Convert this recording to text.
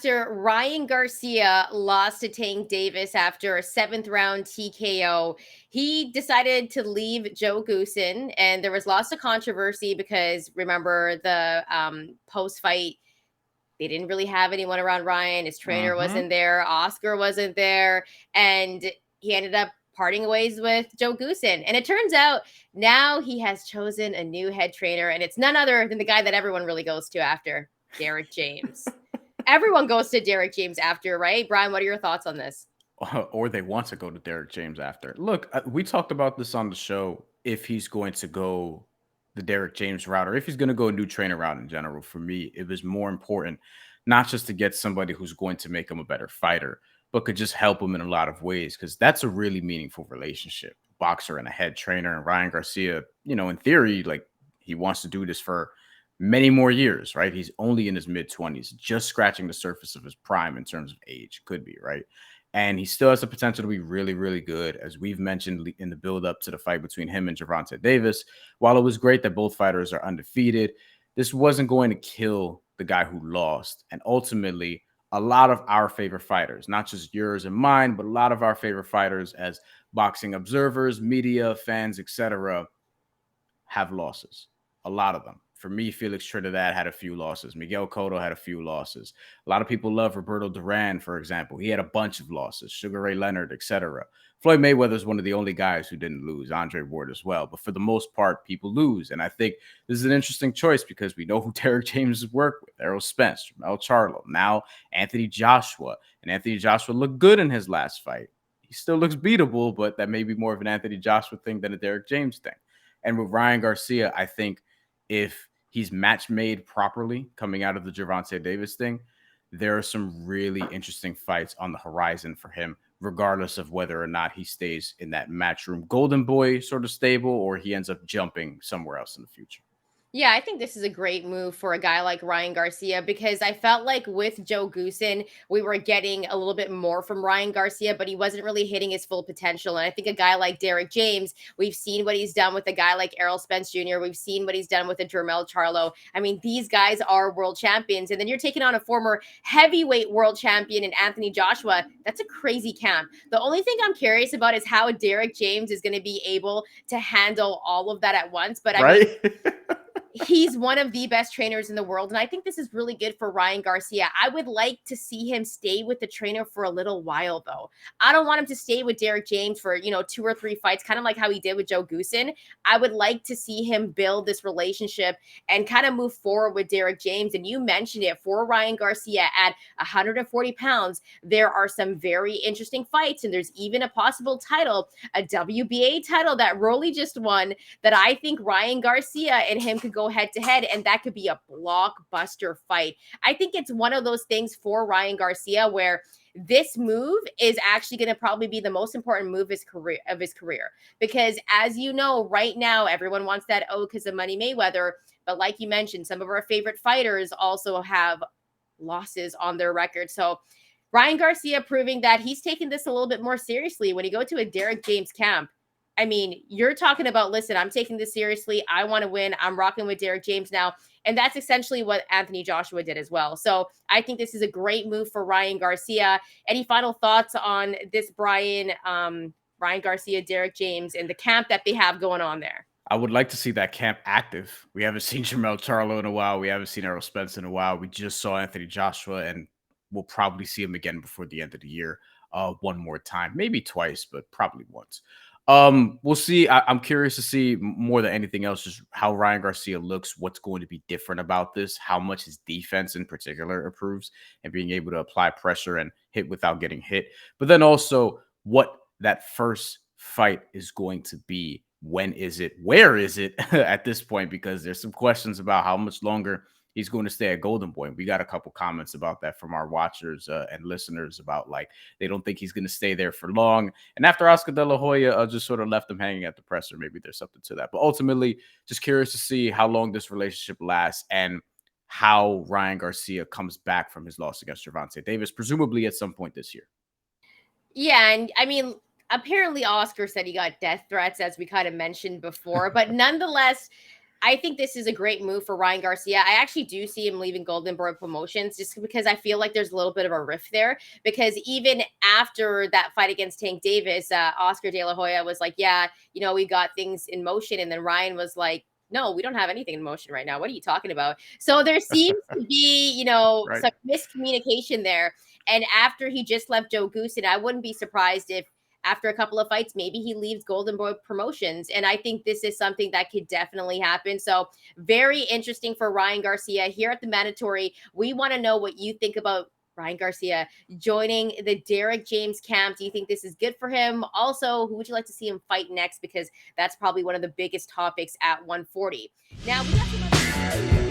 after Ryan Garcia lost to Tank Davis after a 7th-round TKO, he decided to leave Joe Goosen, and there was lots of controversy because remember the post-fight, they didn't really have anyone around Ryan. His trainer wasn't there. Oscar wasn't there. And he ended up parting ways with Joe Goosen. And it turns out now he has chosen a new head trainer, and it's none other than the guy that everyone really goes to after, Derrick James. Everyone goes to Derrick James after, right? Brian, what are your thoughts on this? Or they want to go to Derrick James after. Look, we talked about this on the show. If he's going to go the Derrick James route, or if he's going to go a new trainer route in general, for me, it was more important not just to get somebody who's going to make him a better fighter, but could just help him in a lot of ways, because that's a really meaningful relationship. Boxer and a head trainer, and Ryan Garcia, in theory, like, he wants to do this for many more years, right? He's only in his mid-20s, just scratching the surface of his prime in terms of age, could be, right? And he still has the potential to be really, really good, as we've mentioned in the build-up to the fight between him and Gervonta Davis. While it was great that both fighters are undefeated, this wasn't going to kill the guy who lost. And ultimately, a lot of our favorite fighters, not just yours and mine, but a lot of our favorite fighters as boxing observers, media, fans, etc., have losses. A lot of them. For me, Felix Trinidad had a few losses. Miguel Cotto had a few losses. A lot of people love Roberto Duran, for example. He had a bunch of losses. Sugar Ray Leonard, etc. Floyd Mayweather is one of the only guys who didn't lose. Andre Ward as well. But for the most part, people lose. And I think this is an interesting choice because we know who Derrick James has worked with. Errol Spence, Mel Charlo, now Anthony Joshua. And Anthony Joshua looked good in his last fight. He still looks beatable, but that may be more of an Anthony Joshua thing than a Derrick James thing. And with Ryan Garcia, I think if he's match made properly coming out of the Gervonta Davis thing, there are some really interesting fights on the horizon for him, regardless of whether or not he stays in that matchroom golden boy sort of stable or he ends up jumping somewhere else in the future. Yeah, I think this is a great move for a guy like Ryan Garcia because I felt like with Joe Goosen, we were getting a little bit more from Ryan Garcia, but he wasn't really hitting his full potential. And I think a guy like Derrick James, we've seen what he's done with a guy like Errol Spence Jr., we've seen what he's done with a Jermel Charlo. I mean, these guys are world champions. And then you're taking on a former heavyweight world champion in Anthony Joshua. That's a crazy camp. The only thing I'm curious about is how Derrick James is going to be able to handle all of that at once. But I mean, Right? he's one of the best trainers in the world. And I think this is really good for Ryan Garcia. I would like to see him stay with the trainer for a little while, though. I don't want him to stay with Derrick James for, 2 or 3 fights, kind of like how he did with Joe Goosen. I would like to see him build this relationship and kind of move forward with Derrick James. And you mentioned it, for Ryan Garcia at 140 pounds, there are some very interesting fights. And there's even a possible title, a WBA title that Rolly just won, that I think Ryan Garcia and him could go head to head, and that could be a blockbuster fight. I think it's one of those things for Ryan Garcia where this move is actually going to probably be the most important move of his career. Because as you know, right now, everyone wants that, because of Money Mayweather. But like you mentioned, some of our favorite fighters also have losses on their record. So Ryan Garcia proving that he's taking this a little bit more seriously. When you go to a Derrick James camp, I mean, you're talking about, listen, I'm taking this seriously. I want to win. I'm rocking with Derrick James now. And that's essentially what Anthony Joshua did as well. So I think this is a great move for Ryan Garcia. Any final thoughts on this Ryan Garcia, Derrick James, and the camp that they have going on there? I would like to see that camp active. We haven't seen Jermel Charlo in a while. We haven't seen Errol Spence in a while. We just saw Anthony Joshua, and we'll probably see him again before the end of the year. One more time, maybe twice, but probably once. We'll see. I'm curious to see more than anything else, just how Ryan Garcia looks, what's going to be different about this, how much his defense in particular improves, and being able to apply pressure and hit without getting hit. But then also what that first fight is going to be. When is it? Where is it at this point? Because there's some questions about how much longer he's going to stay at Golden Boy. We got a couple comments about that from our watchers and listeners about, like, they don't think he's going to stay there for long. And after Oscar De La Hoya just sort of left him hanging at the presser, maybe there's something to that. But ultimately, just curious to see how long this relationship lasts and how Ryan Garcia comes back from his loss against Gervonta Davis, presumably at some point this year. Yeah, and I mean, apparently Oscar said he got death threats, as we kind of mentioned before, but nonetheless, I think this is a great move for Ryan Garcia. I actually do see him leaving Golden Boy Promotions just because I feel like there's a little bit of a rift there. Because even after that fight against Tank Davis, Oscar De La Hoya was like, "Yeah, we got things in motion," and then Ryan was like, "No, we don't have anything in motion right now. What are you talking about?" So there seems to be, Right. some miscommunication there. And after he just left Joe Goose, and I wouldn't be surprised if after a couple of fights, maybe he leaves Golden Boy Promotions. And I think this is something that could definitely happen. So, very interesting for Ryan Garcia here at the Mandatory. We want to know what you think about Ryan Garcia joining the Derrick James camp. Do you think this is good for him? Also, who would you like to see him fight next? Because that's probably one of the biggest topics at 140. Now, we got some other-